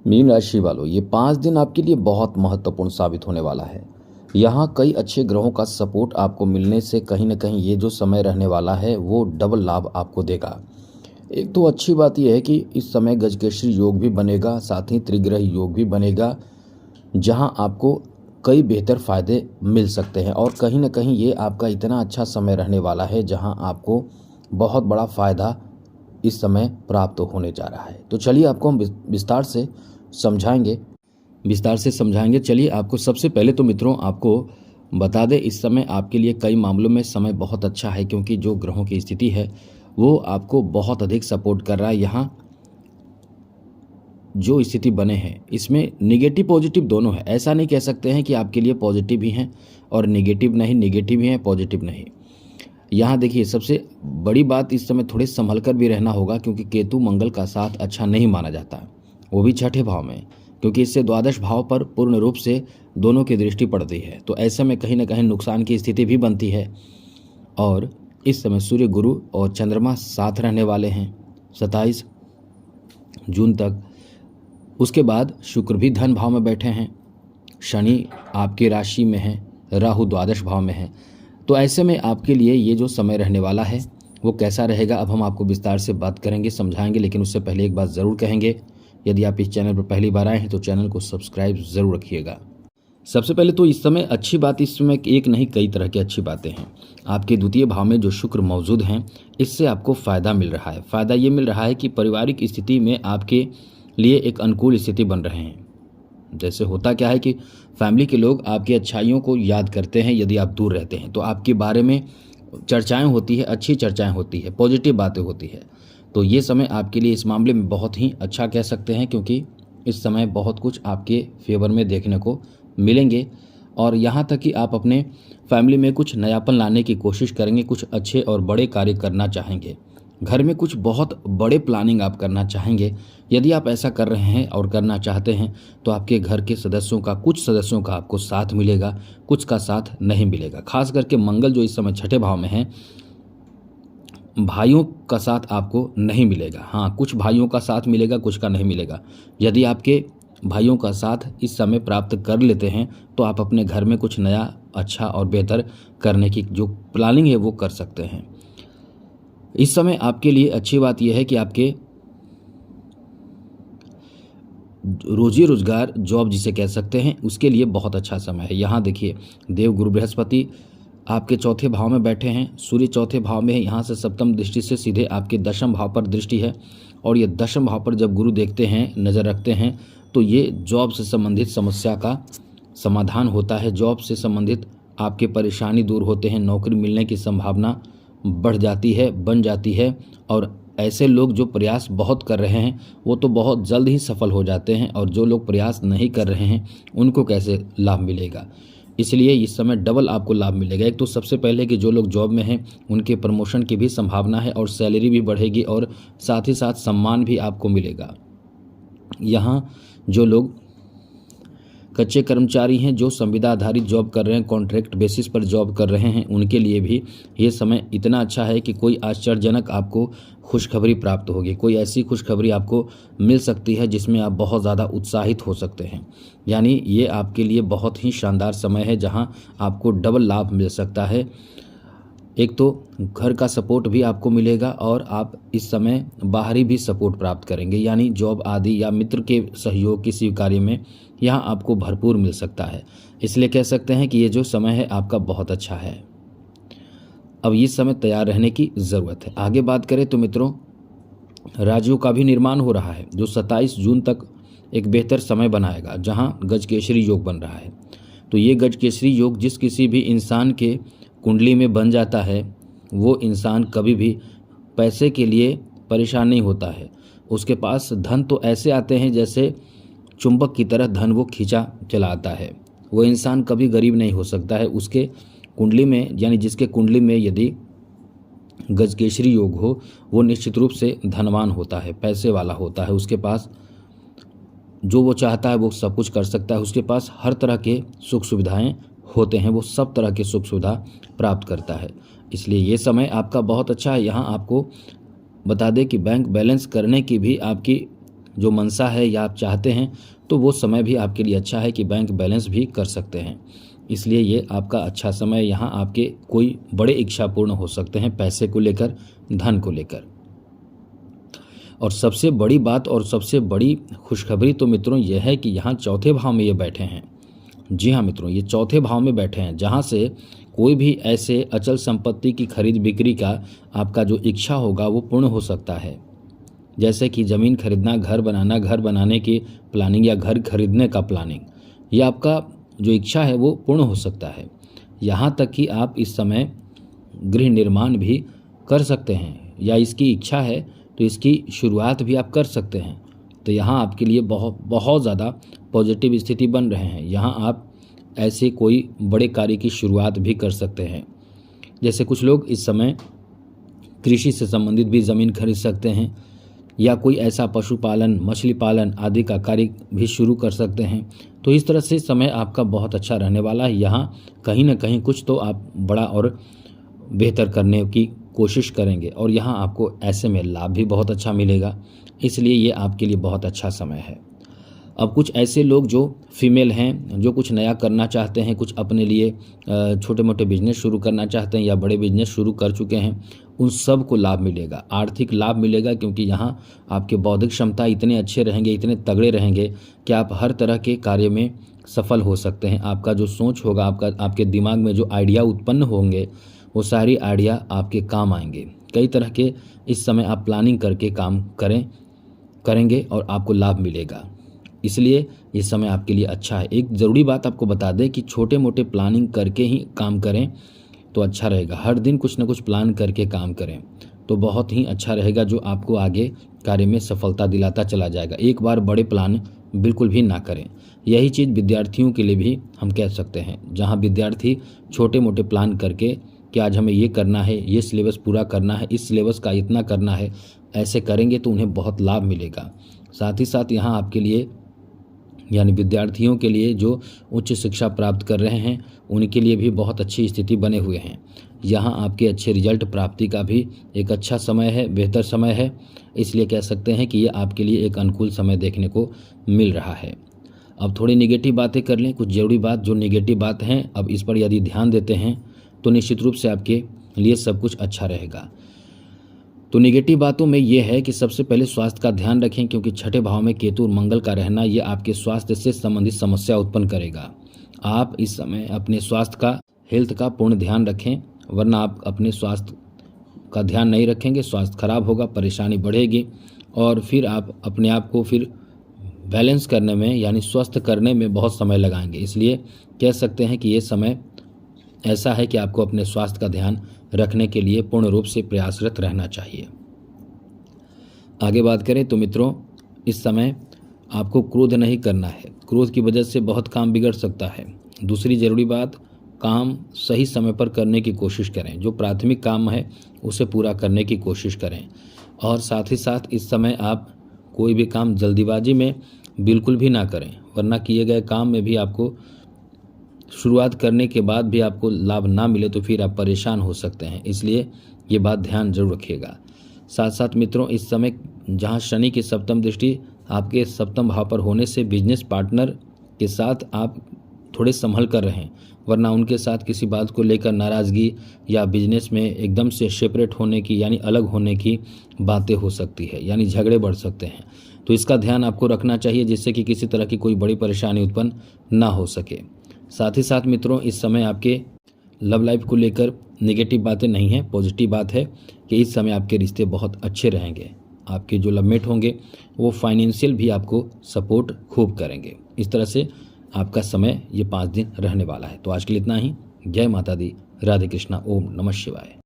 Mean राशि वालों, ये 5 दिन आपके लिए बहुत महत्वपूर्ण साबित होने वाला है। यहाँ कई अच्छे ग्रहों का सपोर्ट आपको मिलने से कहीं ना कहीं ये जो समय रहने वाला है वो डबल लाभ आपको देगा। एक तो अच्छी बात यह है कि इस समय गजकेसरी योग भी बनेगा, साथ ही त्रिग्रह योग भी बनेगा, जहाँ आपको कई बेहतर फायदे मिल सकते हैं। और कहीं ना कहीं ये आपका इतना अच्छा समय रहने वाला है जहाँ आपको बहुत बड़ा फायदा इस समय प्राप्त होने जा रहा है। तो चलिए आपको हम समझाएंगे विस्तार से समझाएंगे। चलिए आपको सबसे पहले तो मित्रों आपको बता दें, इस समय आपके लिए कई मामलों में समय बहुत अच्छा है, क्योंकि जो ग्रहों की स्थिति है वो आपको बहुत अधिक सपोर्ट कर रहा है। यहाँ जो स्थिति बने हैं इसमें निगेटिव पॉजिटिव दोनों है। ऐसा नहीं कह सकते हैं कि आपके लिए पॉजिटिव ही हैं और निगेटिव नहीं, निगेटिव ही हैं पॉजिटिव नहीं। यहाँ देखिए, सबसे बड़ी बात इस समय थोड़े संभल कर भी रहना होगा, क्योंकि केतु मंगल का साथ अच्छा नहीं माना जाता, वो भी छठे भाव में, क्योंकि इससे द्वादश भाव पर पूर्ण रूप से दोनों की दृष्टि पड़ती है। तो ऐसे में कहीं ना कहीं नुकसान की स्थिति भी बनती है। और इस समय सूर्य, गुरु और चंद्रमा साथ रहने वाले हैं 27 जून तक। उसके बाद शुक्र भी धन भाव में बैठे हैं, शनि आपकी राशि में है, राहु द्वादश भाव में है। तो ऐसे में आपके लिए ये जो समय रहने वाला है वो कैसा रहेगा, अब हम आपको विस्तार से बात करेंगे, समझाएंगे। लेकिन उससे पहले एक बात ज़रूर कहेंगे, यदि आप इस चैनल पर पहली बार आए हैं तो चैनल को सब्सक्राइब ज़रूर रखिएगा। सबसे पहले तो इस समय अच्छी बात, इस समय एक नहीं कई तरह की अच्छी बातें हैं। आपके द्वितीय भाव में जो शुक्र मौजूद हैं, इससे आपको फ़ायदा मिल रहा है। फ़ायदा ये मिल रहा है कि पारिवारिक स्थिति में आपके लिए एक अनुकूल स्थिति बन रहे हैं। जैसे होता क्या है कि फैमिली के लोग आपकी अच्छाइयों को याद करते हैं। यदि आप दूर रहते हैं तो आपके बारे में चर्चाएं होती है, अच्छी चर्चाएं होती है, पॉजिटिव बातें होती है। तो ये समय आपके लिए इस मामले में बहुत ही अच्छा कह सकते हैं, क्योंकि इस समय बहुत कुछ आपके फेवर में देखने को मिलेंगे। और यहाँ तक कि आप अपने फैमिली में कुछ नयापन लाने की कोशिश करेंगे, कुछ अच्छे और बड़े कार्य करना चाहेंगे, घर में कुछ बहुत बड़े प्लानिंग आप करना चाहेंगे। यदि आप ऐसा कर रहे हैं और करना चाहते हैं तो आपके घर के सदस्यों का, कुछ सदस्यों का आपको साथ मिलेगा, कुछ का साथ नहीं मिलेगा। खास करके मंगल जो इस समय छठे भाव में है, भाइयों का साथ आपको नहीं मिलेगा। हाँ, कुछ भाइयों का साथ मिलेगा, कुछ का नहीं मिलेगा। यदि आपके भाइयों का साथ इस समय प्राप्त कर लेते हैं तो आप अपने घर में कुछ नया, अच्छा और बेहतर करने की जो प्लानिंग है वो कर सकते हैं। इस समय आपके लिए अच्छी बात यह है कि आपके रोजी रोजगार, जॉब जिसे कह सकते हैं, उसके लिए बहुत अच्छा समय है। यहाँ देखिए, देव गुरु बृहस्पति आपके चौथे भाव में बैठे हैं, सूर्य चौथे भाव में है। यहाँ से सप्तम दृष्टि से सीधे आपके दशम भाव पर दृष्टि है। और ये दशम भाव पर जब गुरु देखते हैं, नज़र रखते हैं, तो ये जॉब से संबंधित समस्या का समाधान होता है। जॉब से संबंधित आपके परेशानी दूर होते हैं, नौकरी मिलने की संभावना बढ़ जाती है, बन जाती है। और ऐसे लोग जो प्रयास बहुत कर रहे हैं वो तो बहुत जल्द ही सफल हो जाते हैं, और जो लोग प्रयास नहीं कर रहे हैं उनको कैसे लाभ मिलेगा। इसलिए इस समय डबल आपको लाभ मिलेगा। एक तो सबसे पहले कि जो लोग जॉब में हैं उनके प्रमोशन की भी संभावना है, और सैलरी भी बढ़ेगी, और साथ ही साथ सम्मान भी आपको मिलेगा। यहाँ जो लोग कच्चे कर्मचारी हैं, जो संविदा आधारित जॉब कर रहे हैं, कॉन्ट्रैक्ट बेसिस पर जॉब कर रहे हैं, उनके लिए भी ये समय इतना अच्छा है कि कोई आश्चर्यजनक आपको खुशखबरी प्राप्त होगी। कोई ऐसी खुशखबरी आपको मिल सकती है जिसमें आप बहुत ज़्यादा उत्साहित हो सकते हैं। यानी ये आपके लिए बहुत ही शानदार समय है, जहाँ आपको डबल लाभ मिल सकता है। एक तो घर का सपोर्ट भी आपको मिलेगा, और आप इस समय बाहरी भी सपोर्ट प्राप्त करेंगे, यानी जॉब आदि या मित्र के सहयोग किसी कार्य में यहाँ आपको भरपूर मिल सकता है। इसलिए कह सकते हैं कि ये जो समय है आपका बहुत अच्छा है। अब इस समय तैयार रहने की ज़रूरत है। आगे बात करें तो मित्रों, राज्यों का भी निर्माण हो रहा है, जो 27 जून तक एक बेहतर समय बनाएगा, जहाँ गजकेसरी योग बन रहा है। तो ये गजकेसरी योग जिस किसी भी इंसान के कुंडली में बन जाता है, वो इंसान कभी भी पैसे के लिए परेशान नहीं होता है। उसके पास धन तो ऐसे आते हैं जैसे चुंबक की तरह धन वो खींचा चला आता है। वो इंसान कभी गरीब नहीं हो सकता है। उसके कुंडली में, यानी जिसके कुंडली में यदि गजकेसरी योग हो, वो निश्चित रूप से धनवान होता है, पैसे वाला होता है। उसके पास जो वो चाहता है वो सब कुछ कर सकता है। उसके पास हर तरह के सुख सुविधाएं होते हैं, वो सब तरह के सुख सुविधा प्राप्त करता है। इसलिए ये समय आपका बहुत अच्छा है। यहाँ आपको बता दें कि बैंक बैलेंस करने की भी आपकी जो मनसा है या आप चाहते हैं, तो वो समय भी आपके लिए अच्छा है कि बैंक बैलेंस भी कर सकते हैं। इसलिए ये आपका अच्छा समय, यहाँ आपके कोई बड़े इच्छा पूर्ण हो सकते हैं पैसे को लेकर, धन को लेकर। और सबसे बड़ी बात और सबसे बड़ी खुशखबरी तो मित्रों यह है कि यहाँ चौथे भाव में ये बैठे हैं। जी हाँ मित्रों, ये चौथे भाव में बैठे हैं, जहाँ से कोई भी ऐसे अचल संपत्ति की खरीद बिक्री का आपका जो इच्छा होगा वो पूर्ण हो सकता है। जैसे कि ज़मीन खरीदना, घर बनाना, घर बनाने की प्लानिंग या घर खरीदने का प्लानिंग, ये आपका जो इच्छा है वो पूर्ण हो सकता है। यहाँ तक कि आप इस समय गृह निर्माण भी कर सकते हैं, या इसकी इच्छा है तो इसकी शुरुआत भी आप कर सकते हैं। तो यहाँ आपके लिए बहुत ज़्यादा पॉजिटिव स्थिति बन रहे हैं। यहाँ आप ऐसे कोई बड़े कार्य की शुरुआत भी कर सकते हैं। जैसे कुछ लोग इस समय कृषि से संबंधित भी ज़मीन खरीद सकते हैं, या कोई ऐसा पशुपालन, मछली पालन आदि का कार्य भी शुरू कर सकते हैं। तो इस तरह से समय आपका बहुत अच्छा रहने वाला है। यहाँ कहीं ना कहीं कुछ तो आप बड़ा और बेहतर करने की कोशिश करेंगे, और यहाँ आपको ऐसे में लाभ भी बहुत अच्छा मिलेगा। इसलिए ये आपके लिए बहुत अच्छा समय है। अब कुछ ऐसे लोग जो फीमेल हैं, जो कुछ नया करना चाहते हैं, कुछ अपने लिए छोटे मोटे बिजनेस शुरू करना चाहते हैं या बड़े बिजनेस शुरू कर चुके हैं, उन सब को लाभ मिलेगा, आर्थिक लाभ मिलेगा। क्योंकि यहाँ आपके बौद्धिक क्षमता इतने अच्छे रहेंगे, इतने तगड़े रहेंगे कि आप हर तरह के कार्य में सफल हो सकते हैं। आपका जो सोच होगा, आपके दिमाग में जो आइडिया उत्पन्न होंगे, वो सारी आइडिया आपके काम आएंगे। कई तरह के इस समय आप प्लानिंग करके काम करेंगे और आपको लाभ मिलेगा। इसलिए ये समय आपके लिए अच्छा है। एक ज़रूरी बात आपको बता दें कि छोटे मोटे प्लानिंग करके ही काम करें तो अच्छा रहेगा। हर दिन कुछ ना कुछ प्लान करके काम करें तो बहुत ही अच्छा रहेगा, जो आपको आगे कार्य में सफलता दिलाता चला जाएगा। एक बार बड़े प्लान बिल्कुल भी ना करें। यही चीज़ विद्यार्थियों के लिए भी हम कह सकते हैं, जहाँ विद्यार्थी छोटे मोटे प्लान करके कि आज हमें ये करना है, ये सिलेबस पूरा करना है, इस सिलेबस का इतना करना है, ऐसे करेंगे तो उन्हें बहुत लाभ मिलेगा। साथ ही साथ यहाँ आपके लिए यानी विद्यार्थियों के लिए जो उच्च शिक्षा प्राप्त कर रहे हैं, उनके लिए भी बहुत अच्छी स्थिति बने हुए हैं। यहाँ आपके अच्छे रिजल्ट प्राप्ति का भी एक अच्छा समय है, बेहतर समय है। इसलिए कह सकते हैं कि ये आपके लिए एक अनुकूल समय देखने को मिल रहा है। अब थोड़ी निगेटिव बातें कर लें, कुछ ज़रूरी बात जो निगेटिव बात हैं, अब इस पर यदि ध्यान देते हैं तो निश्चित रूप से आपके लिए सब कुछ अच्छा रहेगा। तो निगेटिव बातों में ये है कि सबसे पहले स्वास्थ्य का ध्यान रखें, क्योंकि छठे भाव में केतु और मंगल का रहना ये आपके स्वास्थ्य से संबंधित समस्या उत्पन्न करेगा। आप इस समय अपने स्वास्थ्य का, हेल्थ का पूर्ण ध्यान रखें, वरना आप अपने स्वास्थ्य का ध्यान नहीं रखेंगे, स्वास्थ्य खराब होगा, परेशानी बढ़ेगी, और फिर आप अपने आप को फिर बैलेंस करने में यानी स्वस्थ करने में बहुत समय लगाएंगे। इसलिए कह सकते हैं कि ये समय ऐसा है कि आपको अपने स्वास्थ्य का ध्यान रखने के लिए पूर्ण रूप से प्रयासरत रहना चाहिए। आगे बात करें तो मित्रों, इस समय आपको क्रोध नहीं करना है। क्रोध की वजह से बहुत काम बिगड़ सकता है। दूसरी ज़रूरी बात, काम सही समय पर करने की कोशिश करें। जो प्राथमिक काम है उसे पूरा करने की कोशिश करें। और साथ ही साथ इस समय आप कोई भी काम जल्दीबाजी में बिल्कुल भी ना करें, वरना किए गए काम में भी आपको शुरुआत करने के बाद भी आपको लाभ ना मिले तो फिर आप परेशान हो सकते हैं। इसलिए ये बात ध्यान जरूर रखिएगा। साथ साथ मित्रों, इस समय जहां शनि की सप्तम दृष्टि आपके सप्तम भाव पर होने से बिजनेस पार्टनर के साथ आप थोड़े संभल कर रहें, वरना उनके साथ किसी बात को लेकर नाराज़गी या बिजनेस में एकदम से सेपरेट होने की यानी अलग होने की बातें हो सकती है, यानी झगड़े बढ़ सकते हैं। तो इसका ध्यान आपको रखना चाहिए, जिससे कि किसी तरह की कोई बड़ी परेशानी उत्पन्न ना हो सके। साथ ही साथ मित्रों, इस समय आपके लव लाइफ को लेकर नेगेटिव बातें नहीं हैं, पॉजिटिव बात है कि इस समय आपके रिश्ते बहुत अच्छे रहेंगे। आपके जो लवमेट होंगे वो फाइनेंशियल भी आपको सपोर्ट खूब करेंगे। इस तरह से आपका समय ये 5 दिन रहने वाला है। तो आज के लिए इतना ही। जय माता दी, राधे कृष्णा, ओम नमः शिवाय।